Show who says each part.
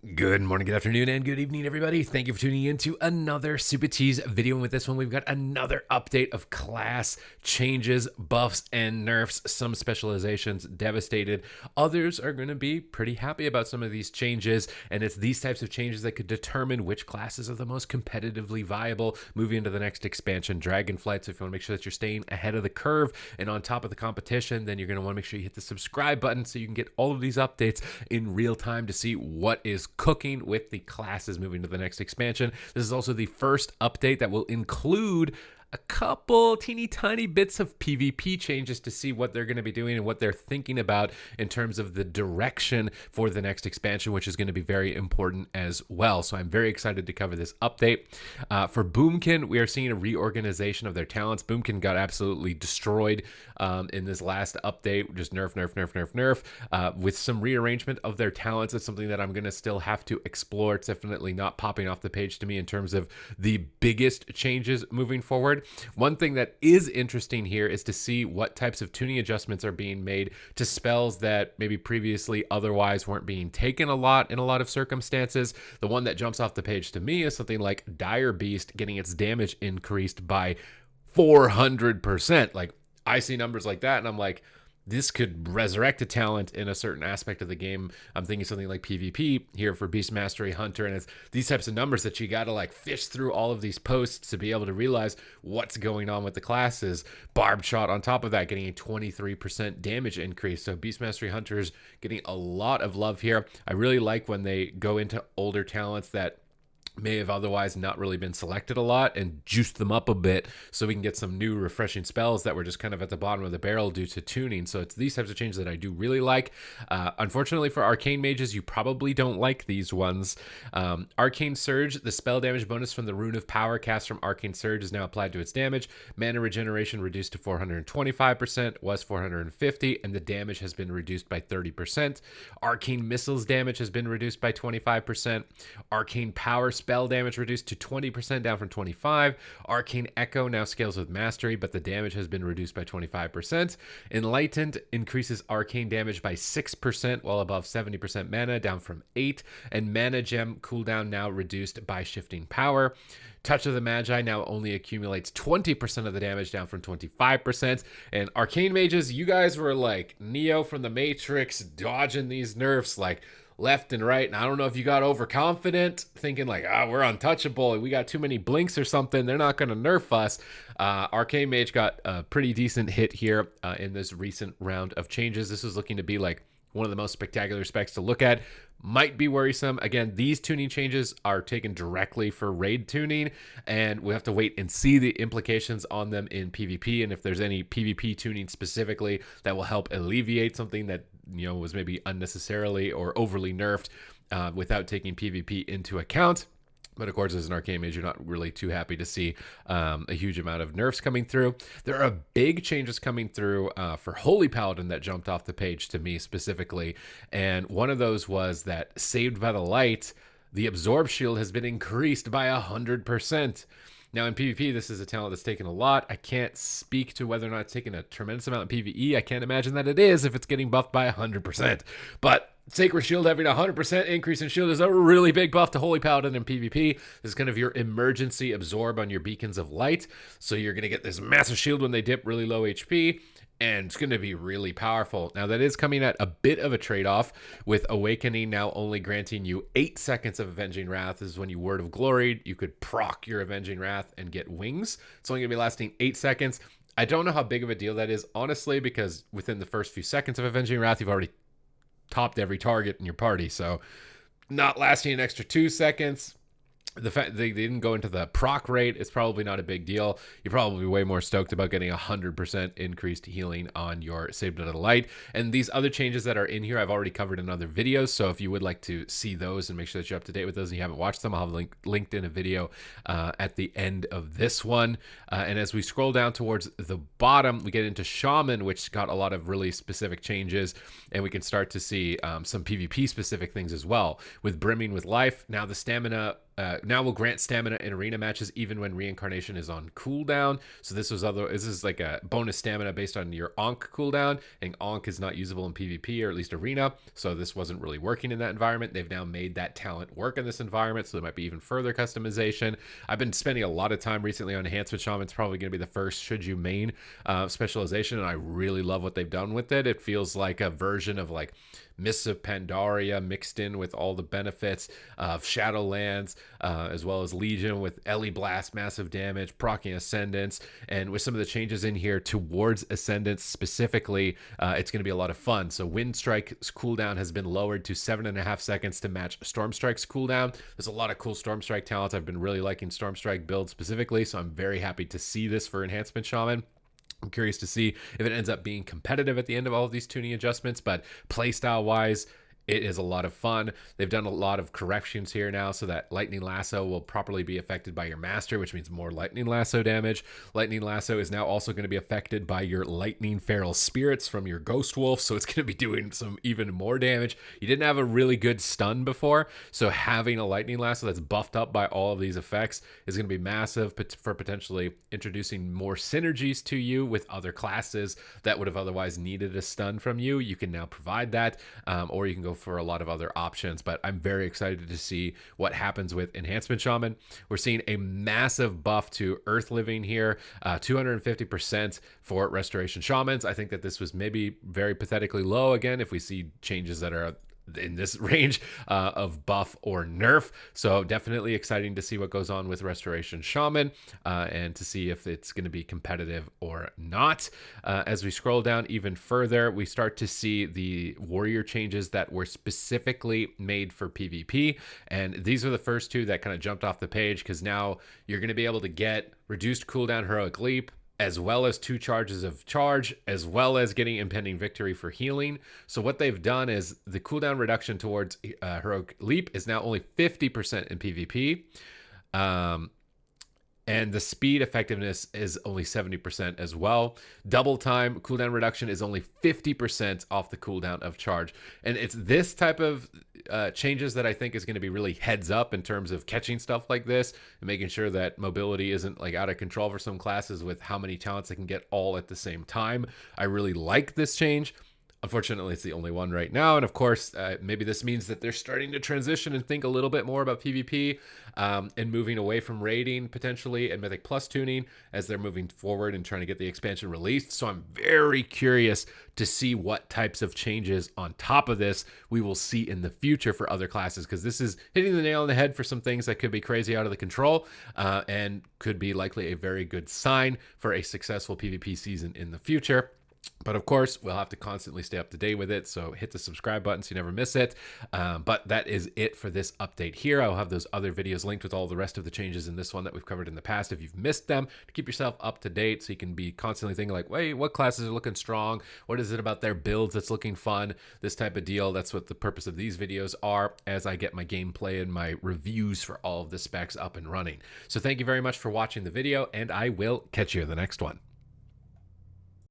Speaker 1: Good morning, good afternoon, and good evening, everybody. Thank you for tuning in to another Supatease video. And with this one, we've got another update of class changes, buffs, and nerfs. Some specializations devastated. Others are going to be pretty happy about some of these changes. And it's these types of changes that could determine which classes are the most competitively viable moving into the next expansion, Dragonflight. So if you want to make sure that you're staying ahead of the curve and on top of the competition, then you're going to want to make sure you hit the subscribe button so you can get all of these updates in real time to see what is cooking with the classes moving to the next expansion. This is also the first update that will include a couple teeny tiny bits of PvP changes to see what they're going to be doing and what they're thinking about in terms of the direction for the next expansion, which is going to be very important as well. So I'm very excited to cover this update. For Boomkin, we are seeing a reorganization of their talents. Boomkin got absolutely destroyed in this last update, just nerf, with some rearrangement of their talents. It's something that I'm going to still have to explore. It's definitely not popping off the page to me in terms of the biggest changes moving forward. One thing that is interesting here is to see what types of tuning adjustments are being made to spells that maybe previously otherwise weren't being taken a lot in a lot of circumstances. The one that jumps off the page to me is something like Dire Beast getting its damage increased by 400%. Like, I see numbers like that and I'm like, this could resurrect a talent in a certain aspect of the game. I'm thinking something like PvP here for Beast Mastery Hunter, and it's these types of numbers that you got to like fish through all of these posts to be able to realize what's going on with the classes. Barbed Shot on top of that getting a 23% damage increase. So Beast Mastery Hunters getting a lot of love here. I really like when they go into older talents that may have otherwise not really been selected a lot and juice them up a bit so we can get some new refreshing spells that were just kind of at the bottom of the barrel due to tuning. So it's these types of changes that I do really like. Unfortunately for Arcane Mages, you probably don't like these ones. Arcane Surge, the spell damage bonus from the Rune of Power cast from Arcane Surge is now applied to its damage. Mana regeneration reduced to 425%, was 450, and the damage has been reduced by 30%. Arcane Missiles damage has been reduced by 25%. Arcane Power spell damage reduced to 20%, down from 25. Arcane Echo now scales with mastery, but the damage has been reduced by 25%. Enlightened increases arcane damage by 6% while above 70% mana, down from 8. And Mana Gem cooldown now reduced by shifting power. Touch of the Magi now only accumulates 20% of the damage, down from 25%. And Arcane Mages, you guys were like Neo from the Matrix, dodging these nerfs like left and right, and I don't know if you got overconfident thinking like, we're untouchable, we got too many blinks or something, they're not going to nerf us. Arcane Mage got a pretty decent hit here in this recent round of changes. This is looking to be like one of the most spectacular specs to look at. Might be worrisome. Again, these tuning changes are taken directly for raid tuning, and we have to wait and see the implications on them in PvP, and if there's any PvP tuning specifically that will help alleviate something that, you know, was maybe unnecessarily or overly nerfed without taking PvP into account. But of course, as an Arcane Mage, you're not really too happy to see a huge amount of nerfs coming through. There are big changes coming through for Holy Paladin that jumped off the page to me specifically. And one of those was that Saved by the Light, the Absorb Shield has been increased by 100%. Now in PvP, this is a talent that's taken a lot. I can't speak to whether or not it's taken a tremendous amount in PvE. I can't imagine that it is if it's getting buffed by 100%. But Sacred Shield having 100% increase in shield is a really big buff to Holy Paladin in PvP. This is kind of your emergency absorb on your Beacons of Light. So you're going to get this massive shield when they dip really low HP, and it's going to be really powerful. Now, that is coming at a bit of a trade-off, with Awakening now only granting you 8 seconds of Avenging Wrath. This is when you Word of Glory, you could proc your Avenging Wrath and get wings. It's only going to be lasting 8 seconds. I don't know how big of a deal that is, honestly, because within the first few seconds of Avenging Wrath, you've already topped every target in your party. So not lasting an extra 2 seconds. The fact they didn't go into the proc rate is probably not a big deal. You're probably way more stoked about getting 100% increased healing on your Saved by the Light. And these other changes that are in here, I've already covered in other videos. So if you would like to see those and make sure that you're up to date with those and you haven't watched them, I'll have linked in a video at the end of this one. And as we scroll down towards the bottom, we get into Shaman, which got a lot of really specific changes. And we can start to see some PvP specific things as well. With Brimming with Life, now the stamina now will grant stamina in arena matches even when reincarnation is on cooldown. So this is like a bonus stamina based on your Ankh cooldown, and Ankh is not usable in PvP or at least arena. So this wasn't really working in that environment. They've now made that talent work in this environment, so there might be even further customization. I've been spending a lot of time recently on Enhancement Shaman. It's probably going to be the first should you main specialization, and I really love what they've done with it. It feels like a version of like Mists of Pandaria mixed in with all the benefits of Shadowlands, as well as Legion with Ellie Blast, massive damage, proccing Ascendance, and with some of the changes in here towards Ascendance specifically, it's going to be a lot of fun. So Wind Strike's cooldown has been lowered to 7.5 seconds to match Storm Strike's cooldown. There's a lot of cool Storm Strike talents. I've been really liking Storm Strike build specifically, so I'm very happy to see this for Enhancement Shaman. I'm curious to see if it ends up being competitive at the end of all of these tuning adjustments, but playstyle wise, it is a lot of fun. They've done a lot of corrections here now so that Lightning Lasso will properly be affected by your master, which means more Lightning Lasso damage. Lightning Lasso is now also going to be affected by your Lightning Feral Spirits from your Ghost Wolf, so it's going to be doing some even more damage. You didn't have a really good stun before, so having a Lightning Lasso that's buffed up by all of these effects is going to be massive for potentially introducing more synergies to you with other classes that would have otherwise needed a stun from you. You can now provide that, or you can go for a lot of other options, but I'm very excited to see what happens with Enhancement Shaman. We're seeing a massive buff to Earth Living here, 250% for Restoration Shamans. I think that this was maybe very pathetically low again if we see changes that are in this range of buff or nerf. So definitely exciting to see what goes on with Restoration Shaman, and to see if it's going to be competitive or not. As we scroll down even further, we start to see the warrior changes that were specifically made for PvP, and these are the first two that kind of jumped off the page, because now you're going to be able to get reduced cooldown Heroic Leap, as well as 2 charges of charge, as well as getting Impending Victory for healing. So what they've done is the cooldown reduction towards Heroic Leap is now only 50% in PvP. And the speed effectiveness is only 70% as well. Double time cooldown reduction is only 50% off the cooldown of charge. And it's this type of changes that I think is going to be really heads up in terms of catching stuff like this and making sure that mobility isn't like out of control for some classes with how many talents they can get all at the same time. I really like this change. Unfortunately, it's the only one right now. And of course, maybe this means that they're starting to transition and think a little bit more about PvP, and moving away from raiding potentially and Mythic Plus tuning as they're moving forward and trying to get the expansion released. So I'm very curious to see what types of changes on top of this we will see in the future for other classes, because this is hitting the nail on the head for some things that could be crazy out of the control, and could be likely a very good sign for a successful PvP season in the future. But of course, we'll have to constantly stay up to date with it, so hit the subscribe button so you never miss it. But that is it for this update here. I'll have those other videos linked with all the rest of the changes in this one that we've covered in the past if you've missed them, to keep yourself up to date so you can be constantly thinking like, wait, what classes are looking strong? What is it about their builds that's looking fun? This type of deal. That's what the purpose of these videos are, as I get my gameplay and my reviews for all of the specs up and running. So thank you very much for watching the video, and I will catch you in the next one.